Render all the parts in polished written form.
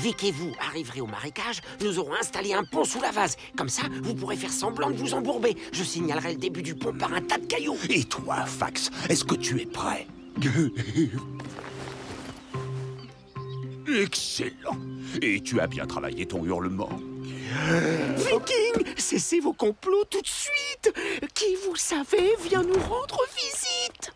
Vic et vous arriverez au marécage, nous aurons installé un pont sous la vase. Comme ça, vous pourrez faire semblant de vous embourber. Je signalerai le début du pont par un tas de cailloux. Et toi, Fax, est-ce que tu es prêt? Excellent. Et tu as bien travaillé ton hurlement. Viking, cessez vos complots tout de suite. Qui, vous savez, vient nous rendre visite?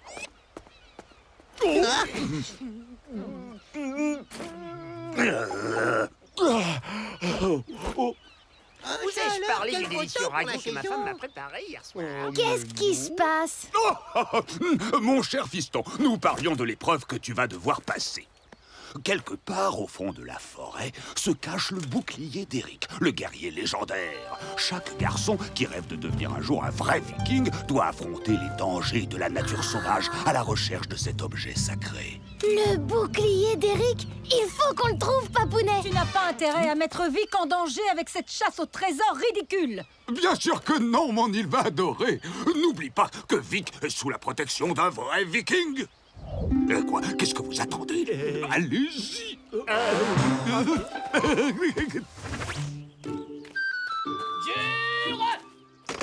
Vous ai-je parlé du délicieux ragoût que ma femme m'a préparé hier soir? Qu'est-ce qui se passe? Mon cher fiston, nous parlions de l'épreuve que tu vas devoir passer. Quelque part au fond de la forêt se cache le bouclier d'Eric, le guerrier légendaire. Chaque garçon qui rêve de devenir un jour un vrai viking doit affronter les dangers de la nature sauvage à la recherche de cet objet sacré. Le bouclier d'Eric? Il faut qu'on le trouve, Papounet! Tu n'as pas intérêt à mettre Vic en danger avec cette chasse au trésor ridicule. Bien sûr que non, mon île va adorer. N'oublie pas que Vic est sous la protection d'un vrai viking. Quoi? Qu'est-ce que vous attendez? Allez-y. Jure!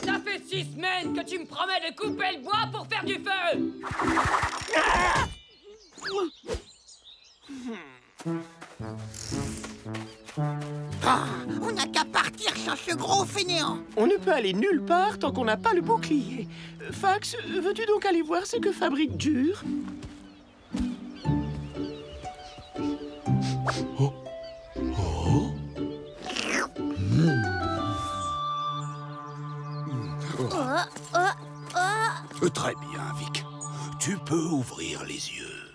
Ça fait 6 semaines que tu me promets de couper le bois pour faire du feu! On n'a qu'à partir sur ce gros fainéant. On ne peut aller nulle part tant qu'on n'a pas le bouclier. Fax, veux-tu donc aller voir ce que fabrique Dur? Très bien, Vic. Tu peux ouvrir les yeux.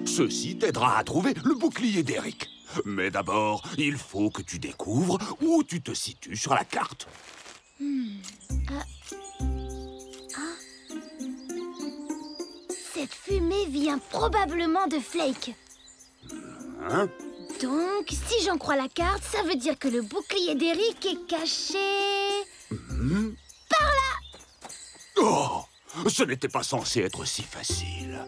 Ceci t'aidera à trouver le bouclier d'Eric. Mais d'abord, il faut que tu découvres où tu te situes sur la carte. Cette fumée vient probablement de Flake. Hein? Donc, si j'en crois la carte, ça veut dire que le bouclier d'Eric est caché... par là! Oh! Ce n'était pas censé être si facile.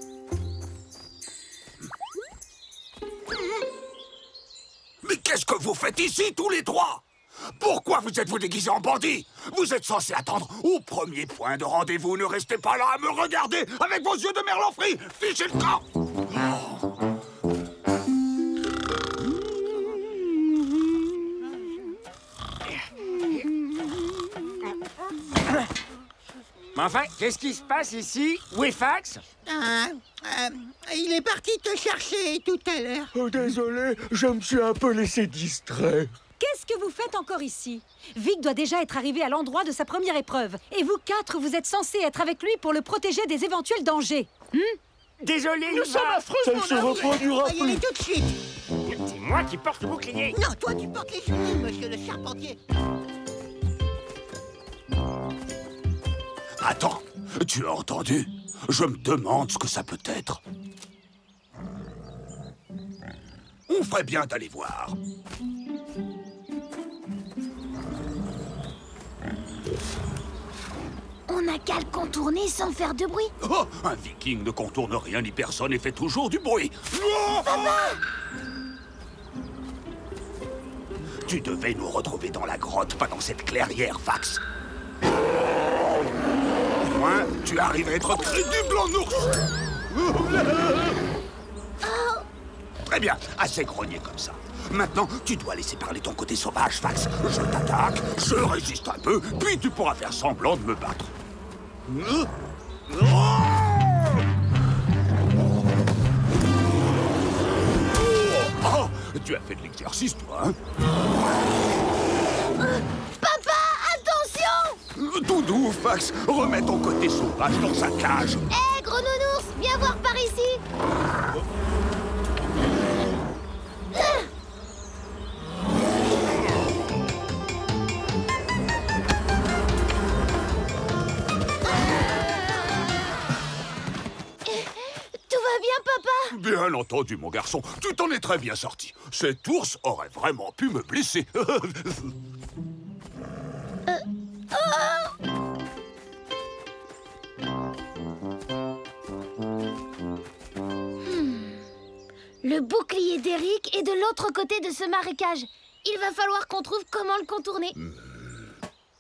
Mais qu'est-ce que vous faites ici, tous les trois? Pourquoi vous êtes-vous déguisés en bandits? Vous êtes censés attendre au premier point de rendez-vous. Ne restez pas là à me regarder avec vos yeux de merlan frit. Fichez le camp! Mais enfin, qu'est-ce qui se passe ici? Où est Fax? Il est parti te chercher tout à l'heure. Oh, désolé, je me suis un peu laissé distraire. Qu'est-ce que vous faites encore ici? Vic doit déjà être arrivé à l'endroit de sa première épreuve. Et vous quatre, vous êtes censés être avec lui pour le protéger des éventuels dangers. Désolé, Nous sommes affreusement Ça ne se reproduira plus. Tout de suite. C'est moi qui porte le bouclier. Non, toi tu portes les souliers, monsieur le charpentier. Attends, tu as entendu? Je me demande ce que ça peut être. On ferait bien d'aller voir. On n'a qu'à le contourner sans faire de bruit. Oh, un viking ne contourne rien ni personne et fait toujours du bruit. Tu devais nous retrouver dans la grotte, pas dans cette clairière, Fax. Au moins, tu arrives à être crédible en ours. Très bien, assez grogné comme ça. Maintenant, tu dois laisser parler ton côté sauvage, Fax. Je t'attaque, je résiste un peu, puis tu pourras faire semblant de me battre. Oh, tu as fait de l'exercice, toi, hein? Papa, attention! Tout doux, Fax. Remets ton côté sauvage dans sa cage. Hé, gros nounours, viens voir par ici! Tout va bien, papa? Bien entendu, mon garçon. Tu t'en es très bien sorti. Cet ours aurait vraiment pu me blesser. Le bouclier d'Eric est de l'autre côté de ce marécage. Il va falloir qu'on trouve comment le contourner.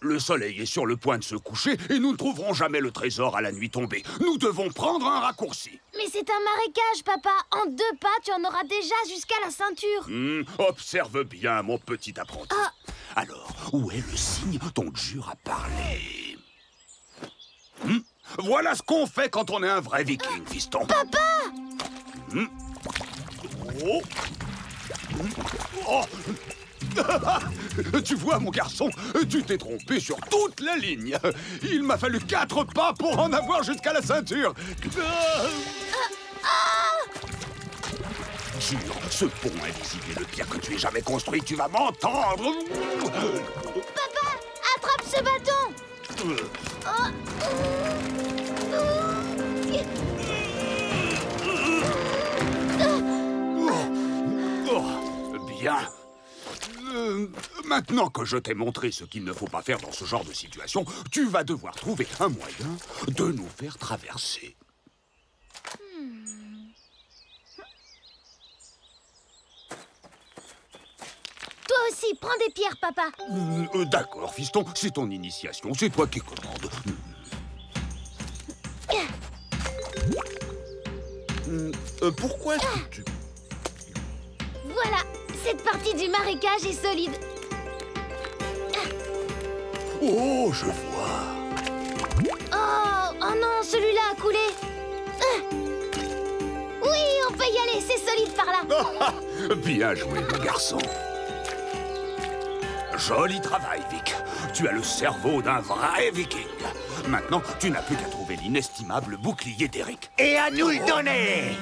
Le soleil est sur le point de se coucher et nous ne trouverons jamais le trésor à la nuit tombée. Nous devons prendre un raccourci. Mais c'est un marécage, papa. En 2 pas, tu en auras déjà jusqu'à la ceinture. Observe bien, mon petit apprenti. Alors, où est le signe dont Jure a parlé? Voilà ce qu'on fait quand on est un vrai viking, fiston. Papa! Oh. Oh. Tu vois, mon garçon, tu t'es trompé sur toute la ligne. Il m'a fallu 4 pas pour en avoir jusqu'à la ceinture. Jure, ce pont invisible est le pire que tu aies jamais construit. Tu vas m'entendre. Papa, attrape ce bâton. Bien. Maintenant que je t'ai montré ce qu'il ne faut pas faire dans ce genre de situation, tu vas devoir trouver un moyen de nous faire traverser. Toi aussi, prends des pierres, papa. D'accord, fiston, c'est ton initiation, c'est toi qui commandes. Pourquoi est-ce que tu... Voilà, cette partie du marécage est solide. Oh, je vois. Oh non, celui-là a coulé. Oui, on peut y aller, c'est solide par là. Bien joué, mon garçon. Joli travail, Vic. Tu as le cerveau d'un vrai viking. Maintenant, tu n'as plus qu'à trouver l'inestimable bouclier d'Eric. Et à nous le donner!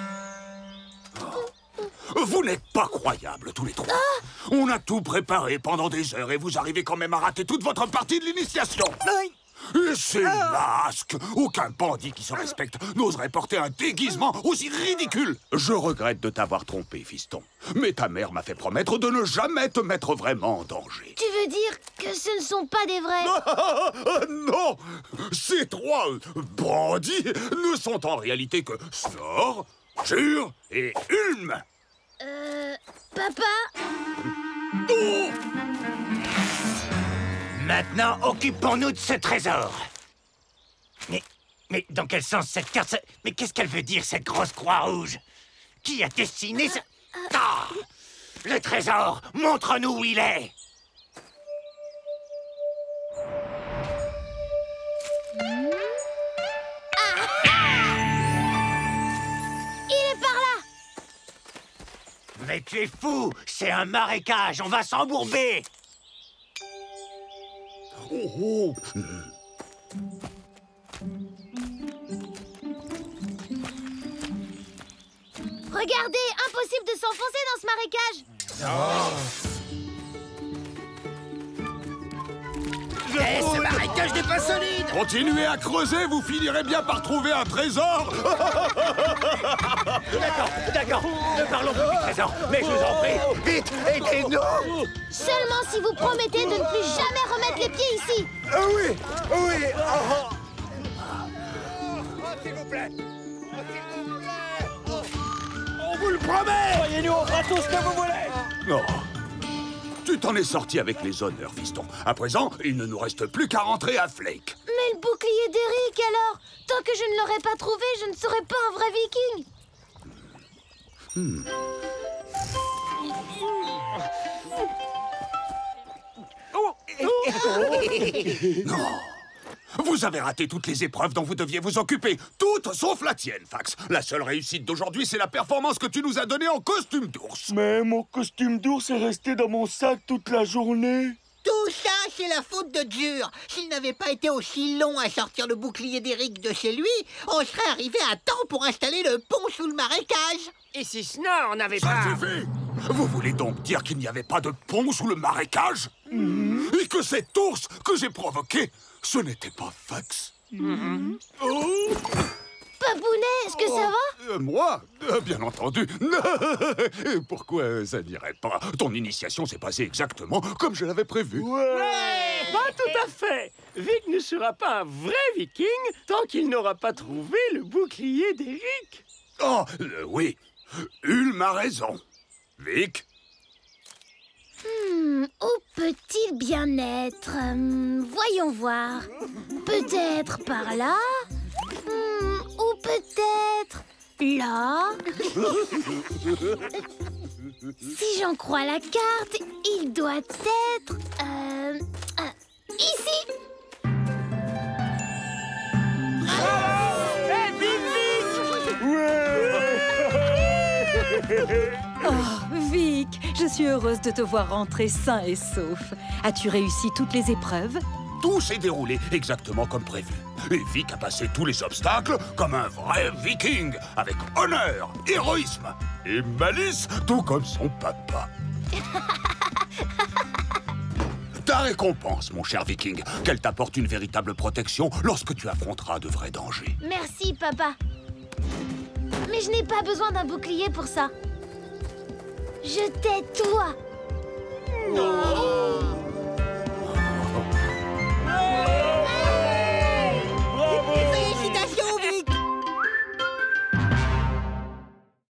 Vous n'êtes pas croyables, tous les trois. On a tout préparé pendant des heures et vous arrivez quand même à rater toute votre partie de l'initiation. Et c'est masque. Aucun bandit qui se respecte n'oserait porter un déguisement aussi ridicule. Je regrette de t'avoir trompé, fiston. Mais ta mère m'a fait promettre de ne jamais te mettre vraiment en danger. Tu veux dire que ce ne sont pas des vrais? Non! Ces 3 bandits ne sont en réalité que Snor, Jure et Ulm. Papa? Maintenant, occupons-nous de ce trésor. Mais dans quel sens cette carte... Mais qu'est-ce qu'elle veut dire, cette grosse croix rouge? Qui a dessiné ce... Ah! Le trésor! Montre-nous où il est! Il est par là! Mais tu es fou! C'est un marécage, on va s'embourber! Oh, oh. Regardez, impossible de s'enfoncer dans ce marécage. Ce marécage n'est pas solide. Continuez à creuser, vous finirez bien par trouver un trésor. D'accord, ne parlons plus du trésor, mais je vous en prie, vite, aidez-nous! Seulement si vous promettez de ne plus jamais remettre les pieds ici. Oui. S'il vous plaît. On vous le promet. Voyez-nous, on fera tout ce que vous voulez! Non. Tu t'en es sorti avec les honneurs, fiston. À présent, il ne nous reste plus qu'à rentrer à Flake. Mais le bouclier d'Eric, alors? Tant que je ne l'aurai pas trouvé, je ne serai pas un vrai viking. Non. Vous avez raté toutes les épreuves dont vous deviez vous occuper. Toutes sauf la tienne, Fax. La seule réussite d'aujourd'hui, c'est la performance que tu nous as donnée en costume d'ours. Mais mon costume d'ours est resté dans mon sac toute la journée. Tout ça, c'est la faute de Jure. S'il n'avait pas été aussi long à sortir le bouclier d'Eric de chez lui, on serait arrivé à temps pour installer le pont sous le marécage. Et si Snor n'avait Ça pas... suffit. Vous voulez donc dire qu'il n'y avait pas de pont sous le marécage? Et que cet ours que j'ai provoqué, ce n'était pas Fax? Oh. Babounet, est-ce que ça va? Moi? Bien entendu. Pourquoi ça n'irait pas? Ton initiation s'est passée exactement comme je l'avais prévu. Pas tout à fait. Vic ne sera pas un vrai viking tant qu'il n'aura pas trouvé le bouclier d'Eric. Oh, oui. Ulm a raison. Vic? Où peut-il bien être? Voyons voir. Peut-être par là? Ou peut-être là? Si j'en crois la carte, il doit être... ici! Oh, Vic, je suis heureuse de te voir rentrer sain et sauf. As-tu réussi toutes les épreuves? Tout s'est déroulé exactement comme prévu. Et Vic a passé tous les obstacles comme un vrai viking, avec honneur, héroïsme et malice, tout comme son papa. Ta récompense, mon cher viking, qu'elle t'apporte une véritable protection lorsque tu affronteras de vrais dangers. Merci, papa. Mais je n'ai pas besoin d'un bouclier pour ça. Je t'aide, toi. Oh,